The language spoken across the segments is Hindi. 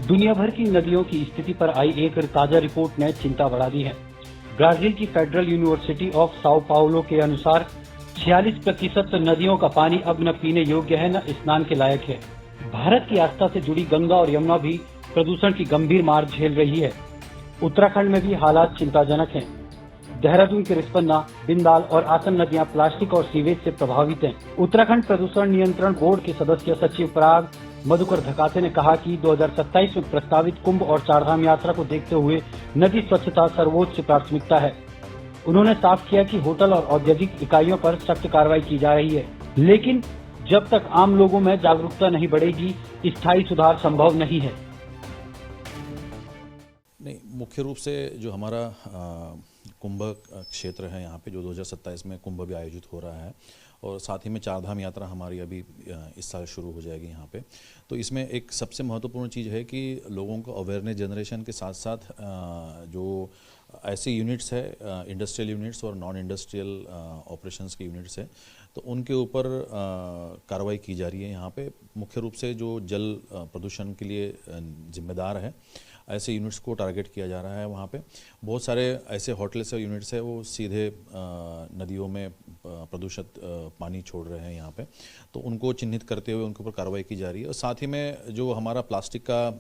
दुनिया भर की नदियों की स्थिति पर आई एक ताजा रिपोर्ट ने चिंता बढ़ा दी है। ब्राजील की federal university of Sao Paulo के अनुसार 46% नदियों का पानी अब न पीने योग्य है न स्नान के लायक है। भारत की आस्था से जुड़ी गंगा और यमुना भी प्रदूषण की गंभीर मार झेल रही है। उत्तराखंड में भी हालात चिंताजनक हैं। देहरादून की रिस्पन्ना, बिंदाल और आसन नदियां प्लास्टिक और सीवेज से प्रभावित हैं। उत्तराखंड प्रदूषण नियंत्रण बोर्ड के सदस्य सचिव पराग मधुकर धकाते ने कहा कि 2027 में प्रस्तावित कुंभ और चारधाम यात्रा को देखते हुए नदी स्वच्छता सर्वोच्च प्राथमिकता है। उन्होंने साफ किया कि होटल और औद्योगिक इकाइयों पर सख्त कार्रवाई की जा रही है, लेकिन जब तक आम लोगों में जागरूकता नहीं बढ़ेगी, स्थायी सुधार संभव नहीं है। नहीं, मुख्य रूप से जो हमारा कुंभ क्षेत्र है, यहाँ पे जो 2027 में कुंभ भी आयोजित हो रहा है और साथ ही में चारधाम यात्रा हमारी अभी इस साल शुरू हो जाएगी यहाँ पे। तो इसमें एक सबसे महत्वपूर्ण चीज़ है कि लोगों को अवेयरनेस जनरेशन के साथ साथ जो ऐसे यूनिट्स है, इंडस्ट्रियल यूनिट्स और नॉन इंडस्ट्रियल ऑपरेशंस के यूनिट्स है, तो उनके ऊपर कार्रवाई की जा रही है। यहाँ पे मुख्य रूप से जो जल प्रदूषण के लिए जिम्मेदार है, ऐसे यूनिट्स को टारगेट किया जा रहा है। वहाँ पे बहुत सारे ऐसे होटल्स और यूनिट्स है वो सीधे नदियों में प्रदूषित पानी छोड़ रहे हैं यहाँ पे, तो उनको चिन्हित करते हुए उनके ऊपर कार्रवाई की जा रही है। और साथ ही में जो हमारा प्लास्टिक का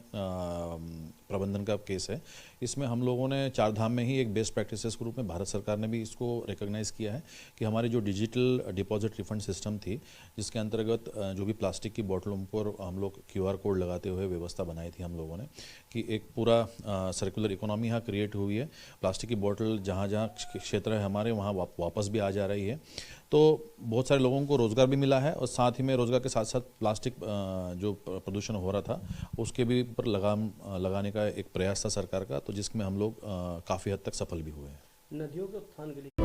प्रबंधन का केस है, इसमें हम लोगों ने चारधाम में ही एक बेस्ट प्रैक्टिसेस के रूप में भारत सरकार ने भी इसको रिकॉग्नाइज़ किया है कि हमारी जो डिजिटल डिपॉजिट रिफंड सिस्टम थी, जिसके अंतर्गत जो भी प्लास्टिक की बोतलों पर हम लोग QR कोड लगाते हुए व्यवस्था बनाई थी हम लोगों ने, कि एक पूरा सर्कुलर इकोनॉमी यहाँ क्रिएट हुई है। प्लास्टिक की बोतल जहाँ जहाँ क्षेत्र है हमारे, वहाँ वापस भी आ जा रही है। तो बहुत सारे लोगों को रोज़गार भी मिला है और साथ ही में रोज़गार के साथ साथ प्लास्टिक जो प्रदूषण हो रहा था उसके भी पर लगाम लगाने का एक प्रयास था सरकार का, तो जिसमें हम लोग काफ़ी हद तक सफल भी हुए हैं। नदियों के उत्थान के लिए